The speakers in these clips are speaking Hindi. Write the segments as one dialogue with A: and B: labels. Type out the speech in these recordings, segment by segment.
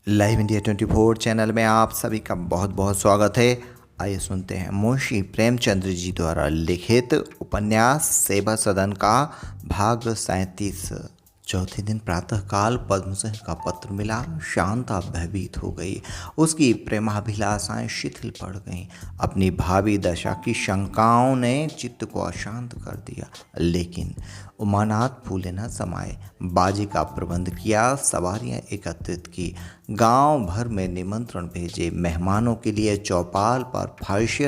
A: लाइव इंडिया 24 चैनल में आप सभी का बहुत बहुत स्वागत है। आइए सुनते हैं मुंशी प्रेमचंद्र जी द्वारा लिखित उपन्यास सेवा सदन का भाग 37। चौथे दिन प्रातःकाल पद्मसिंह का पत्र मिला। शांता भयभीत हो गई। उसकी प्रेमाभिलाषाएं शिथिल पड़ गईं। अपनी भावी दशा की शंकाओं ने चित्त को अशांत कर दिया। लेकिन उमानाथ फूले न समाये। बाजी का प्रबंध किया, सवारियां एकत्रित की, गांव भर में निमंत्रण भेजे, मेहमानों के लिए चौपाल पर फर्श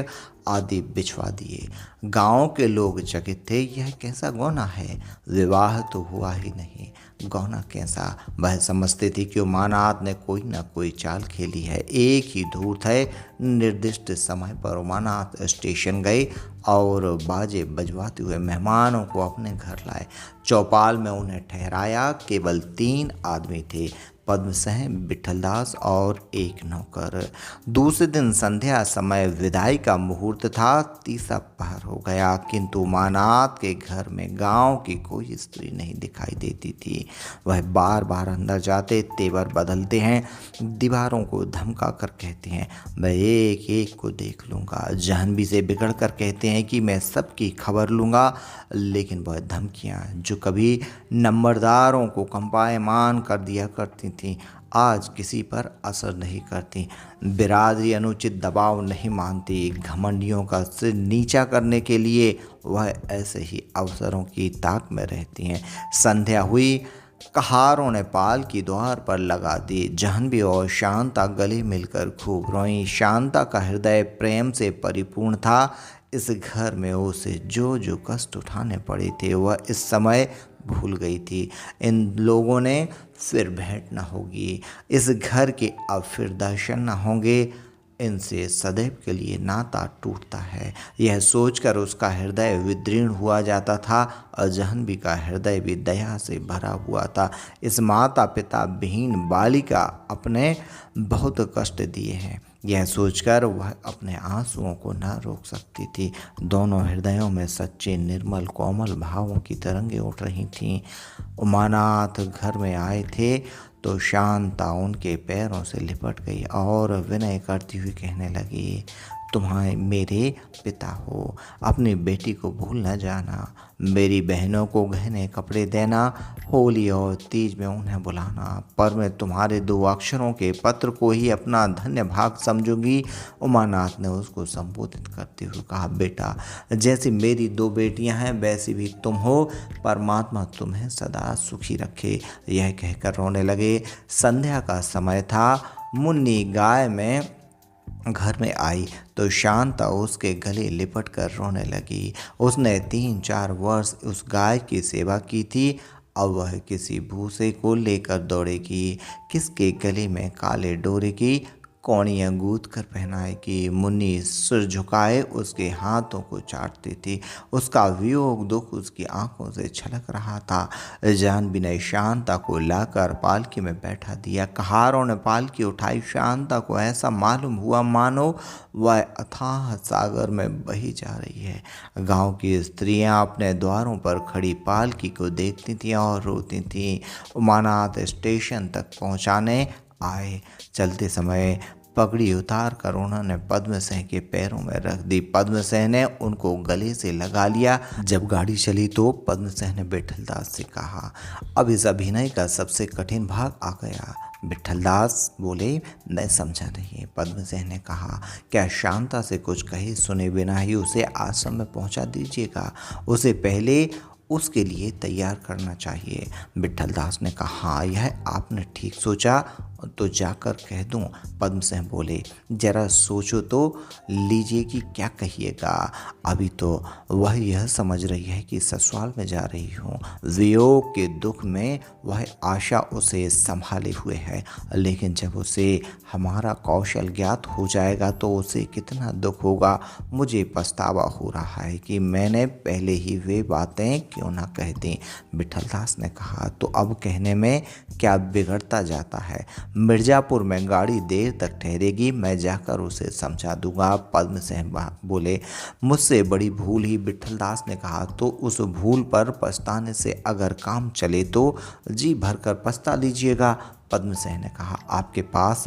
A: आदि बिछवा दिए। गांव के लोग चकित थे। यह कैसा गौना है? विवाह तो हुआ ही नहीं, गौना कैसा? वह समझते थे कि उमानाथ ने कोई न कोई चाल खेली है। एक ही धूर्त है। निर्दिष्ट समय पर उमानाथ स्टेशन गए और बाजे बजवाते हुए मेहमानों को अपने घर लाए। चौपाल में उन्हें ठहराया। केवल 3 आदमी थे, पद्मसिंह, विठलदास और एक नौकर। दूसरे दिन संध्या समय विदाई का मुहूर्त था। तीसरा पहर हो गया, किंतु उमानाथ के घर में गांव की कोई स्त्री नहीं दिखाई देती थी। वह बार बार अंदर जाते, तेवर बदलते हैं, दीवारों को धमका कर कहते हैं मैं एक एक को देख लूँगा। जाह्नवी से बिगड़ कर कहते हैं कि मैं सबकी खबर लूँगा। लेकिन वह धमकियाँ जो कभी नंबरदारों को कंपायमान कर दिया करती थीं, आज किसी पर असर नहीं करती। बिरादरी अनुचित दबाव नहीं मानती। घमंडियों का सिर नीचा करने के लिए वह ऐसे ही अवसरों की ताक में रहती हैं। संध्या हुई। कहारों ने पाल की द्वार पर लगा दी। जाह्नवी और शांता गले मिलकर खूब रोईं। शांता का हृदय प्रेम से परिपूर्ण था। इस घर में उसे जो जो कष्ट उठाने पड़े थे वह इस समय भूल गई थी। इन लोगों ने फिर भेंट न होगी। इस घर के अब फिर दर्शन न होंगे। इनसे सदैव के लिए नाता टूटता है। यह सोचकर उसका हृदय विदीर्ण हुआ जाता था और जाह्नवी का हृदय भी दया से भरा हुआ था। इस माता पिता विहीन बालिका अपने बहुत कष्ट दिए हैं, यह सोचकर वह अपने आंसुओं को न रोक सकती थी। दोनों हृदयों में सच्चे निर्मल कोमल भावों की तरंगें उठ रही थीं। उमानाथ घर में आए थे तो शांता उनके पैरों से लिपट गई और विनय करती हुई कहने लगी, तुम्हारे मेरे पिता हो, अपनी बेटी को भूल न जाना। मेरी बहनों को गहने कपड़े देना, होली और तीज में उन्हें बुलाना। पर मैं तुम्हारे 2 अक्षरों के पत्र को ही अपना धन्य भाग समझूंगी। उमानाथ ने उसको संबोधित करते हुए कहा, बेटा, जैसी मेरी 2 बेटियां हैं वैसी भी तुम हो। परमात्मा तुम्हें सदा सुखी रखे। यह कहकर रोने लगे। संध्या का समय था। मुन्नी गाय में घर में आई तो शांता उसके गले लिपट कर रोने लगी। उसने 3-4 वर्ष उस गाय की सेवा की थी। अब वह किसी भूसे को लेकर दौड़ेगी, किसके गले में काले डोरे की कौड़ियाँ गूंथ कर पहनाएगी। मुन्नी सिर झुकाए उसके हाथों को चाटती थी। उसका वियोग दुख उसकी आंखों से छलक रहा था। जाह्नवी ने शांता को लाकर पालकी में बैठा दिया। कहारों ने पालकी उठाई। शांता को ऐसा मालूम हुआ मानो वह अथाह सागर में बही जा रही है। गांव की स्त्रियां अपने द्वारों पर खड़ी पालकी को देखती थीं और रोती थीं। उमानाथ स्टेशन तक पहुंचाने आए। चलते समय पगड़ी उतार कर उन्होंने पद्मसिंह के पैरों में रख दी। पद्मसिंह ने उनको गले से लगा लिया। जब गाड़ी चली तो पद्मसिंह ने विठलदास से कहा, अब इस अभिनय का सबसे कठिन भाग आ गया। विठलदास बोले, मैं समझा नहीं। पद्मसिंह ने कहा, क्या शांता से कुछ कहे सुने बिना ही उसे आश्रम में पहुंचा दीजिएगा? उसे पहले उसके लिए तैयार करना चाहिए। विठलदास ने कहा, हाँ, यह आपने ठीक सोचा, तो जाकर कह दूं? पद्मसिंह बोले, जरा सोचो तो लीजिए कि क्या कहिएगा। अभी तो वह यह समझ रही है कि ससुराल में जा रही हूँ। वियोग के दुख में वह आशा उसे संभाले हुए है, लेकिन जब उसे हमारा कौशल ज्ञात हो जाएगा तो उसे कितना दुख होगा। मुझे पछतावा हो रहा है कि मैंने पहले ही वे बातें क्यों ना कह दी। विठलदास ने कहा, तो अब कहने में क्या बिगड़ता जाता है? मिर्जापुर में गाड़ी देर तक ठहरेगी, मैं जाकर उसे समझा दूंगा। पद्मसिंह बोले, मुझसे बड़ी भूल ही। विठलदास ने कहा, तो उस भूल पर पछताने से अगर काम चले तो जी भरकर पछता लीजिएगा। पद्मसेन ने कहा, आपके पास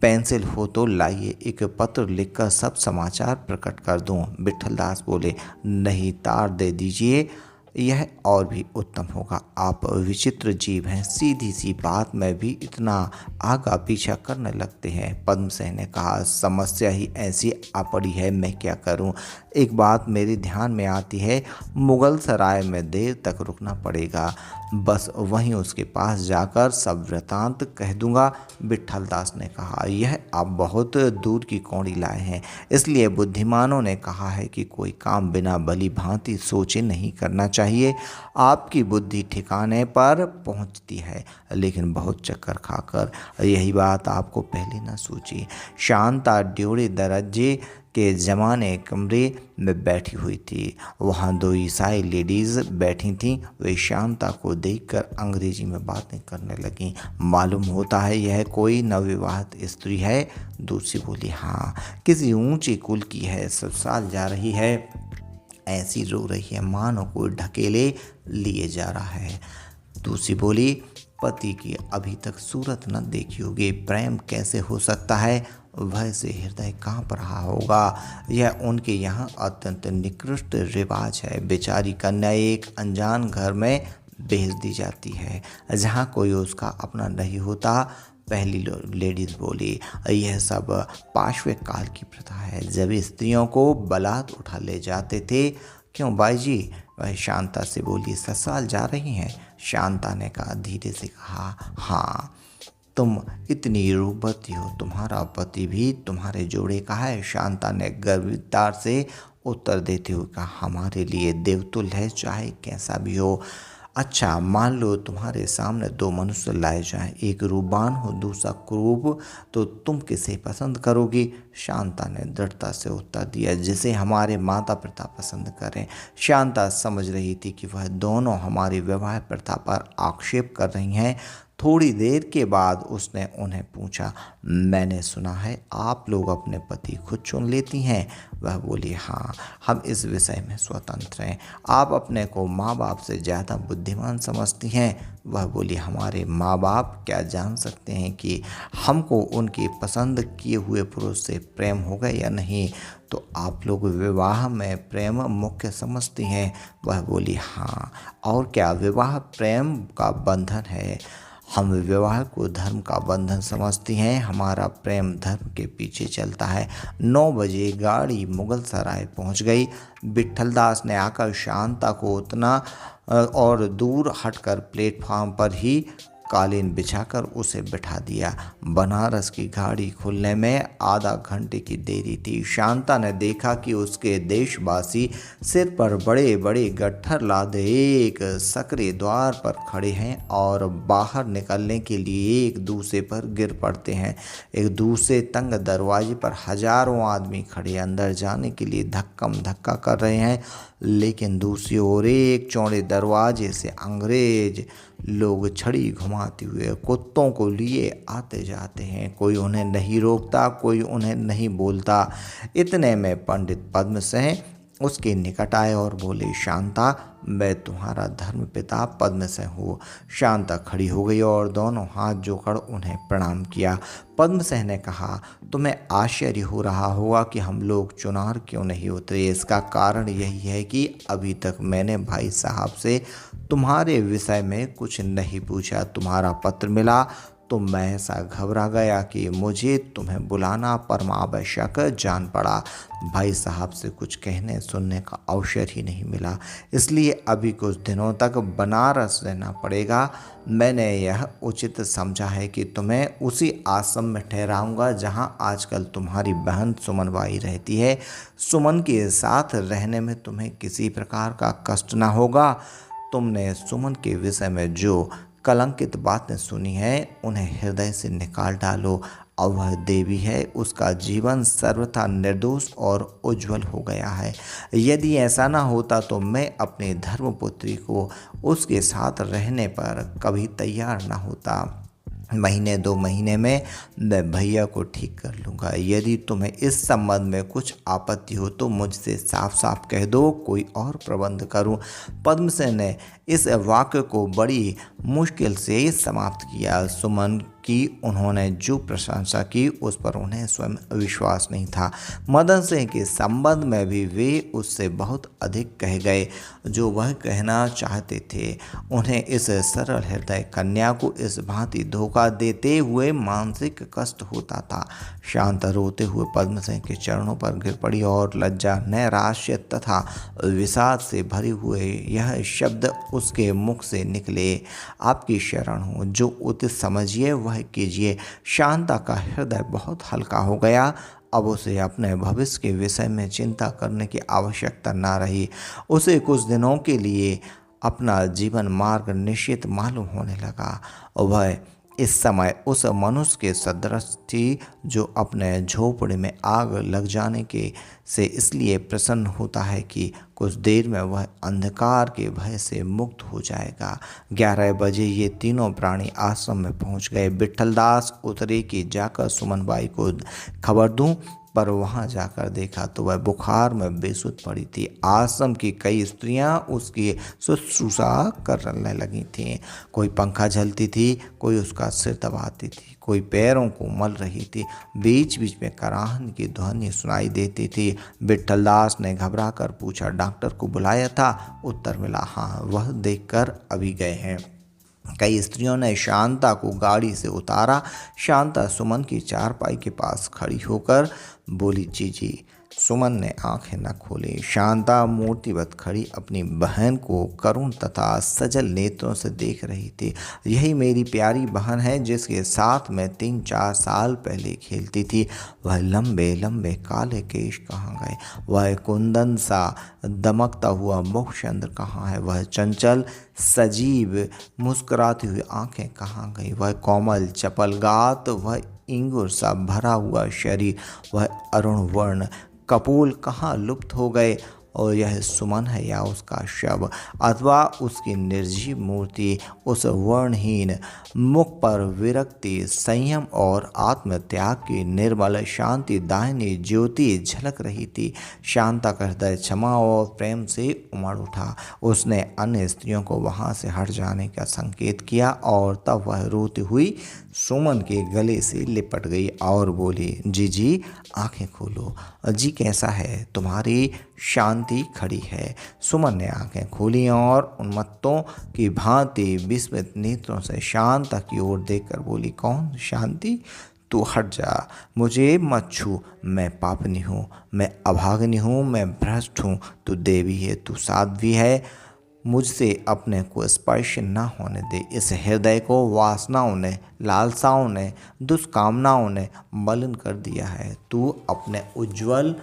A: पेंसिल हो तो लाइए, एक पत्र लिखकर सब समाचार प्रकट कर दूं। विठलदास बोले, नहीं, तार दे दीजिए, यह और भी उत्तम होगा। आप विचित्र जीव हैं, सीधी सी बात में भी इतना आगा पीछा करने लगते हैं। पद्मसेन ने कहा, समस्या ही ऐसी आ पड़ी है, मैं क्या करूं। एक बात मेरे ध्यान में आती है, मुगल सराय में देर तक रुकना पड़ेगा, बस वहीं उसके पास जाकर सब वृतांत कह दूंगा। विठलदास ने कहा, यह आप बहुत दूर की कौड़ी लाए हैं, इसलिए बुद्धिमानों ने कहा है कि कोई काम बिना भली भांति सोचे नहीं करना चाहिए। आपकी बुद्धि ठिकाने पर पहुंचती है, लेकिन बहुत चक्कर खाकर। यही बात आपको पहले न सूझी। शांता ड्योढ़े दरज्जे के जमाने कमरे में बैठी हुई थी। वहाँ दो ईसाई लेडीज़ बैठी थीं। वे शांता को देखकर अंग्रेजी में बातें करने लगीं। मालूम होता है यह कोई नवविवाहित स्त्री है। दूसरी बोली, हाँ, किसी ऊंचे कुल की है, ससुराल जा रही है, ऐसी रो रही है मानो कोई ढकेले लिए जा रहा है। दूसरी बोली, पति की अभी तक सूरत न देखी होगी, प्रेम कैसे हो सकता है, भय से हृदय कांप रहा होगा। यह उनके यहाँ अत्यंत निकृष्ट रिवाज है। बेचारी कन्या एक अनजान घर में भेज दी जाती है जहाँ कोई उसका अपना नहीं होता। पहली लेडीज बोली, यह सब पाशवे काल की प्रथा है, जब स्त्रियों को बलात् उठा ले जाते थे। क्यों बाई जी? वह शांता से बोली, ससुराल जा रही हैं। शांता ने कहा, धीरे से कहा, हाँ, तुम इतनी रूपवती हो, तुम्हारा पति भी तुम्हारे जोड़े का है। शांता ने गर्वितार से उत्तर देते हुए कहा, हमारे लिए देवतुल्य है, चाहे कैसा भी हो। अच्छा, मान लो तुम्हारे सामने दो मनुष्य लाए जाएं, एक रूपवान हो, दूसरा कुरूप, तो तुम किसे पसंद करोगी? शांता ने दृढ़ता से उत्तर दिया, जिसे हमारे माता पिता पसंद करें। शांता समझ रही थी कि वह दोनों हमारी विवाह प्रथा पर आक्षेप कर रही हैं। थोड़ी देर के बाद उसने उन्हें पूछा, मैंने सुना है आप लोग अपने पति खुद चुन लेती हैं। वह बोली, हाँ, हम इस विषय में स्वतंत्र हैं। आप अपने को माँ बाप से ज़्यादा बुद्धिमान समझती हैं। वह बोली, हमारे माँ बाप क्या जान सकते हैं कि हमको उनकी पसंद किए हुए पुरुष से प्रेम होगा या नहीं। तो आप लोग विवाह में प्रेम मुख्य समझती हैं। वह बोली, हाँ, और क्या, विवाह प्रेम का बंधन है। हम विवाह को धर्म का बंधन समझती हैं। हमारा प्रेम धर्म के पीछे चलता है। 9 बजे गाड़ी मुगल सराय पहुंच गई। विठलदास ने आकर शांता को उतना और दूर हटकर प्लेटफार्म पर ही कालीन बिछाकर उसे बिठा दिया। बनारस की गाड़ी खुलने में आधा घंटे की देरी थी। शांता ने देखा कि उसके देशवासी सिर पर बड़े बड़े गट्ठर लादे एक सकरे द्वार पर खड़े हैं और बाहर निकलने के लिए एक दूसरे पर गिर पड़ते हैं। एक दूसरे तंग दरवाजे पर हजारों आदमी खड़े अंदर जाने के लिए धक्कम धक्का कर रहे हैं, लेकिन दूसरी ओर एक चौड़े दरवाजे से अंग्रेज लोग छड़ी घुमाते हुए कुत्तों को लिए आते जाते हैं। कोई उन्हें नहीं रोकता, कोई उन्हें नहीं बोलता। इतने में पंडित पद्मसेन उसके निकट आए और बोले, शांता, मैं तुम्हारा धर्मपिता पद्मसेन हूँ। शांता खड़ी हो गई और दोनों हाथ जोड़कर उन्हें प्रणाम किया। पद्मसेन ने कहा, तुम्हें आश्चर्य हो रहा होगा कि हम लोग चुनार क्यों नहीं उतरे। इसका कारण यही है कि अभी तक मैंने भाई साहब से तुम्हारे विषय में कुछ नहीं पूछा। तुम्हारा पत्र मिला तो मैं ऐसा घबरा गया कि मुझे तुम्हें बुलाना परमावश्यक जान पड़ा। भाई साहब से कुछ कहने सुनने का अवसर ही नहीं मिला, इसलिए अभी कुछ दिनों तक बनारस रहना पड़ेगा। मैंने यह उचित समझा है कि तुम्हें उसी आश्रम में ठहराऊंगा जहां आजकल तुम्हारी बहन सुमन बाई रहती है। सुमन के साथ रहने में तुम्हें किसी प्रकार का कष्ट न होगा। तुमने सुमन के विषय में जो कलंकित बातें सुनी हैं उन्हें हृदय से निकाल डालो। और वह देवी है, उसका जीवन सर्वथा निर्दोष और उज्जवल हो गया है। यदि ऐसा ना होता तो मैं अपनी धर्मपुत्री को उसके साथ रहने पर कभी तैयार ना होता। महीने 2 महीने में मैं भैया को ठीक कर लूँगा। यदि तुम्हें इस संबंध में कुछ आपत्ति हो तो मुझसे साफ साफ कह दो, कोई और प्रबंध करूँ। पद्मसेन ने इस वाक्य को बड़ी मुश्किल से समाप्त किया। सुमन की उन्होंने जो प्रशंसा की उस पर उन्हें स्वयं विश्वास नहीं था। मदन सिंह के संबंध में भी वे उससे बहुत अधिक कह गए जो वह कहना चाहते थे। उन्हें इस सरल हृदय कन्या को इस भांति धोखा देते हुए मानसिक कष्ट होता था। शांत रोते हुए पद्म सिंह के चरणों पर गिर पड़ी और लज्जा, नैराश्य तथा विषाद से भरे हुए यह शब्द उसके मुख से निकले, आपकी शरण हूँ, जो उचित समझिए वह कीजिए। शांता का हृदय बहुत हल्का हो गया। अब उसे अपने भविष्य के विषय में चिंता करने की आवश्यकता न रही। उसे कुछ दिनों के लिए अपना जीवन मार्ग निश्चित मालूम होने लगा। वह इस समय उस मनुष्य के सदृश थी जो अपने झोपड़े में आग लग जाने के से इसलिए प्रसन्न होता है कि कुछ देर में वह अंधकार के भय से मुक्त हो जाएगा। 11 बजे ये तीनों प्राणी आश्रम में पहुंच गए। विट्ठलदास उतरे कि जाकर सुमनबाई को खबर दूं, पर वहां जाकर देखा तो वह बुखार में बेसुध पड़ी थी। आश्रम की कई स्त्रियां उसकी शुश्रूषा करने लगी थीं। कोई पंखा झलती थी, कोई उसका सिर दबाती थी, कोई पैरों को मल रही थी। बीच बीच में कराहन की ध्वनि सुनाई देती थी। विट्ठलदास ने घबरा कर पूछा, डॉक्टर को बुलाया था? उत्तर मिला, हाँ, वह देखकर अभी गए हैं। कई स्त्रियों ने शांता को गाड़ी से उतारा। शांता सुमन की चारपाई के पास खड़ी होकर बोली, जी। सुमन ने आंखें न खोली। शांता मूर्तिवत खड़ी अपनी बहन को करुण तथा सजल नेत्रों से देख रही थी। यही मेरी प्यारी बहन है जिसके साथ मैं 3-4 साल पहले खेलती थी। वह लंबे लंबे काले केश कहाँ गए? वह कुंदन सा दमकता हुआ मुखचंद्र कहाँ है? वह चंचल सजीव मुस्कुराती हुई आंखें कहाँ गई? वह कोमल चपल गात, वह इंगुर सा भरा हुआ शरीर, वह अरुण वर्ण कपोल कहाँ लुप्त हो गए? और यह सुमन है या उसका शव, अथवा उसकी निर्जीव मूर्ति? उस वर्णहीन मुख पर विरक्ति, संयम और आत्मत्याग की निर्मल शांति दाहिनी ज्योति झलक रही थी। शांता का हृदय क्षमा और प्रेम से उमड़ उठा। उसने अन्य स्त्रियों को वहां से हट जाने का संकेत किया और तब वह रोती हुई सुमन के गले से लिपट गई और बोली, जी आंखें खोलो। जी कैसा है? तुम्हारी शांति खड़ी है। सुमन ने आंखें खोली और उन्मत्तों की भांति विस्मित नेत्रों से शांता की ओर देखकर बोली, कौन? शांति? तू हट जा, मुझे मत छू। मैं पापनी हूँ, मैं अभागिनी हूँ, मैं भ्रष्ट हूँ। तू देवी है, तू साध्वी है। मुझसे अपने को स्पर्श न होने दे। इस हृदय को वासनाओं ने, लालसाओं ने, दुष्कामनाओं ने मलिन कर दिया है। तू अपने उज्जवल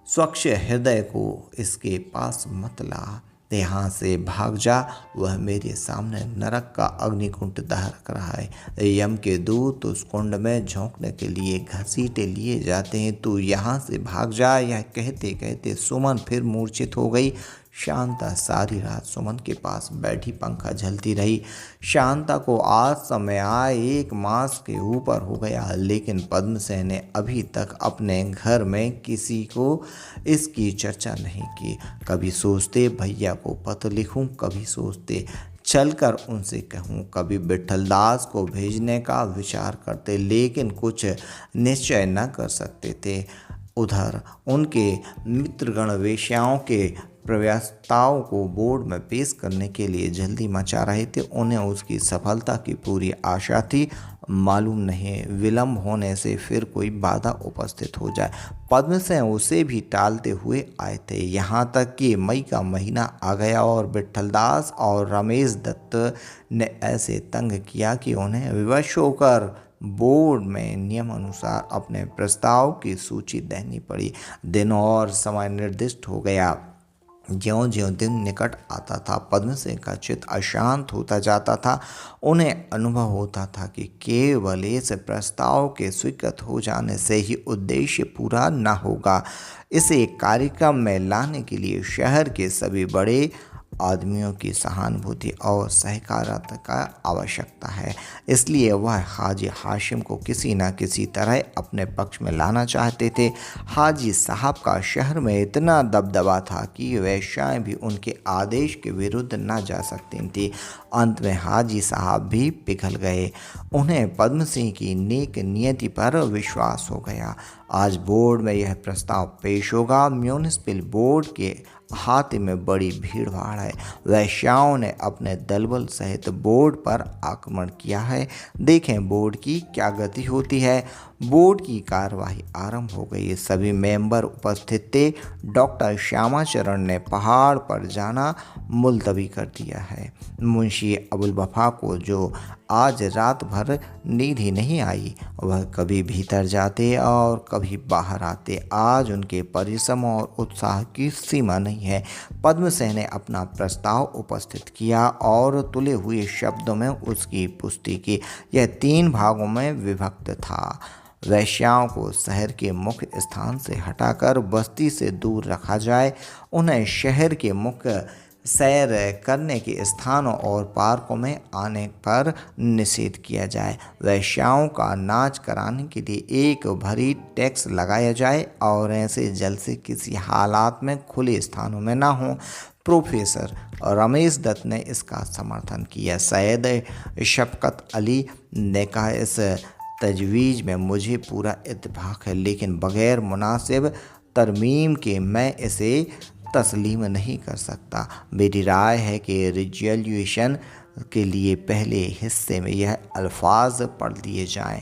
A: स्वच्छ हृदय को इसके पास मत ला। यहाँ से भाग जा। वह मेरे सामने नरक का अग्निकुंड दहक रहा है। यम के दूत उस कुंड में झोंकने के लिए घसीटे लिए जाते हैं। तू यहाँ से भाग जा। यह कहते कहते सुमन फिर मूर्छित हो गई। शांता सारी रात सुमन के पास बैठी पंखा झलती रही। शांता को आज समय आए 1 मास के ऊपर हो गया, लेकिन पद्मसेन ने अभी तक अपने घर में किसी को इसकी चर्चा नहीं की। कभी सोचते भैया को पत्र लिखूं, कभी सोचते चलकर उनसे कहूं, कभी विट्ठलदास को भेजने का विचार करते, लेकिन कुछ निश्चय न कर सकते थे। उधर उनके मित्रगण वेश्याओं के प्रस्ताव को बोर्ड में पेश करने के लिए जल्दी मचा रहे थे। उन्हें उसकी सफलता की पूरी आशा थी। मालूम नहीं विलंब होने से फिर कोई बाधा उपस्थित हो जाए। पद्मसेन उसे भी टालते हुए आए थे। यहाँ तक कि मई का महीना आ गया और विट्ठलदास और रमेश दत्त ने ऐसे तंग किया कि उन्हें विवश होकर बोर्ड में नियम अनुसार अपने प्रस्ताव की सूची देनी पड़ी। दिन और समय निर्दिष्ट हो गया। ज्यों-ज्यों दिन निकट आता था पद्मसेन का चित्त अशांत होता जाता था। उन्हें अनुभव होता था कि केवल इस प्रस्ताव के स्वीकृत हो जाने से ही उद्देश्य पूरा न होगा। इसे कार्यक्रम में लाने के लिए शहर के सभी बड़े आदमियों की सहानुभूति और सहकारिता का आवश्यकता है। इसलिए वह हाजी हाशिम को किसी न किसी तरह अपने पक्ष में लाना चाहते थे। हाजी साहब का शहर में इतना दबदबा था कि वेश्याएं भी उनके आदेश के विरुद्ध न जा सकती थीं। अंत में हाजी साहब भी पिघल गए। उन्हें पद्म सिंह की नेक नियति पर विश्वास हो गया। आज बोर्ड में यह प्रस्ताव पेश होगा। म्यूनिसिपल बोर्ड के अहाते में बड़ी भीड़ भाड़ है। वेश्याओं ने अपने दलबल सहित बोर्ड पर आक्रमण किया है। देखें बोर्ड की क्या गति होती है। बोर्ड की कार्यवाही आरंभ हो गई। सभी मेंबर उपस्थित थे। डॉक्टर श्यामाचरण ने पहाड़ पर जाना मुलतवी कर दिया है। मुंशी अबुल वफा को जो आज रात भर नींद ही नहीं आई, वह कभी भीतर जाते और कभी बाहर आते। आज उनके परिश्रम और उत्साह की सीमा नहीं है। पद्मसेन ने अपना प्रस्ताव उपस्थित किया और तुले हुए शब्दों में उसकी पुष्टि की। यह 3 भागों में विभक्त था। वेश्याओं को शहर के मुख्य स्थान से हटाकर बस्ती से दूर रखा जाए। उन्हें शहर के मुख्य सैर करने के स्थानों और पार्कों में आने पर निषेध किया जाए। वेश्याओं का नाच कराने के लिए एक भरी टैक्स लगाया जाए और ऐसे जलसे किसी हालात में खुले स्थानों में ना हो। प्रोफेसर रमेश दत्त ने इसका समर्थन किया। सैयद शफकत अली ने कहा, इस तजवीज़ में मुझे पूरा इत्तेफाक है, लेकिन बग़ैर मुनासिब तरमीम के मैं इसे तस्लीम नहीं कर सकता। मेरी राय है कि रिजोल्यूशन के लिए पहले हिस्से में यह अल्फाज पढ़ लिए जाएं,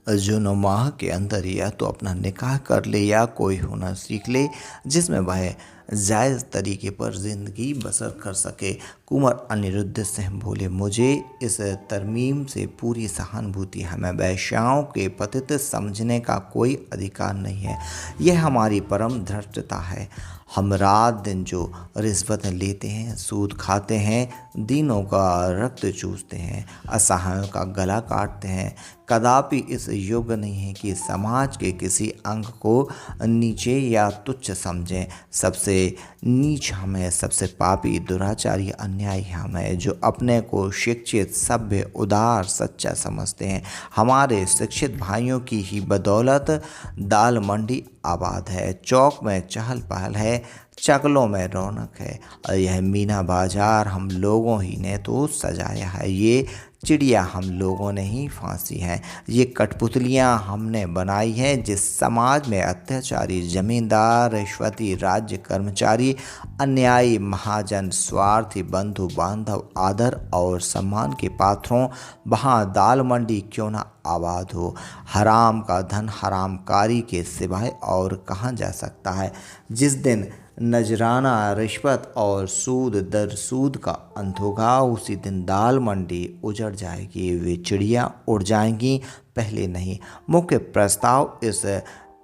A: जो 9 माह के अंदर या तो अपना निकाह कर ले या कोई हुनर सीख ले जिसमें वह जायज़ तरीके पर ज़िंदगी बसर कर सके। कुंवर अनिरुद्ध सिंह बोले, मुझे इस तरमीम से पूरी सहानुभूति है। हमें वेश्याओं के पतित समझने का कोई अधिकार नहीं है। यह हमारी परम धृष्टता है। हम रात दिन जो रिश्वत लेते हैं, सूद खाते हैं, दीनों का रक्त चूसते हैं, असहायों का गला काटते हैं, कदापि इस योग्य नहीं है कि समाज के किसी अंग को नीचे या तुच्छ समझें। सबसे नीच हम हैं, सबसे पापी दुराचारी अन्यायी हम हैं, जो अपने को शिक्षित, सभ्य, उदार, सच्चा समझते हैं। हमारे शिक्षित भाइयों की ही बदौलत दाल मंडी आबाद है, चौक में चहल पहल है, चकलों में रौनक है। और यह मीना बाजार हम लोगों ही ने तो सजाया है। ये चिड़िया हम लोगों ने ही फांसी हैं। ये कठपुतलियाँ हमने बनाई हैं। जिस समाज में अत्याचारी जमींदार, रिश्वती राज्य कर्मचारी, अन्यायी महाजन, स्वार्थी बंधु बांधव आदर और सम्मान के पात्रों, वहाँ दाल मंडी क्यों ना आबाद हो। हराम का धन हरामकारी के सिवाय और कहाँ जा सकता है। जिस दिन नजराना, रिश्वत और सूद दर सूद का अंत होगा, उसी दिन दाल मंडी उजड़ जाएगी। वे चिड़िया उड़ जाएंगी, पहले नहीं। मुख्य प्रस्ताव इस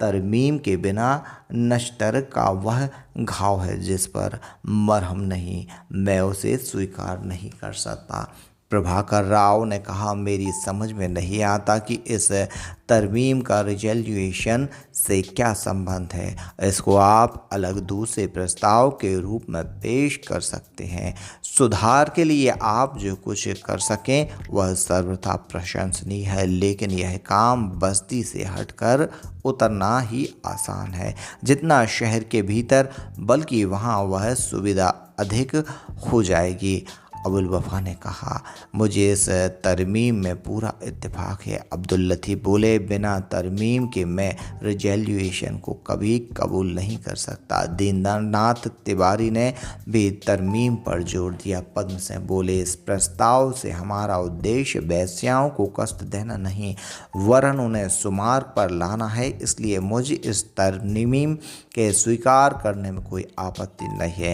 A: तरमीम के बिना नश्तर का वह घाव है जिस पर मरहम नहीं। मैं उसे स्वीकार नहीं कर सकता। प्रभाकर राव ने कहा, मेरी समझ में नहीं आता कि इस तरमीम का रिजोल्यूशन से क्या संबंध है। इसको आप अलग दूसरे प्रस्ताव के रूप में पेश कर सकते हैं। सुधार के लिए आप जो कुछ कर सकें वह सर्वथा प्रशंसनीय है, लेकिन यह काम बस्ती से हटकर उतरना ही आसान है जितना शहर के भीतर, बल्कि वहाँ वह सुविधा अधिक हो जाएगी। अबुल वफा ने कहा, मुझे इस तरमीम में पूरा इत्तेफाक है। अब्दुल लतीफ़ बोले, बिना तरमीम के मैं रिजोल्यूशन को कभी कबूल नहीं कर सकता। दीननाथ तिवारी ने भी तरमीम पर जोर दिया। पद्म सिंह बोले, इस प्रस्ताव से हमारा उद्देश्य वेश्याओं को कष्ट देना नहीं, वरन उन्हें सुमार्ग पर लाना है। इसलिए मुझे इस तरमीम के स्वीकार करने में कोई आपत्ति नहीं है।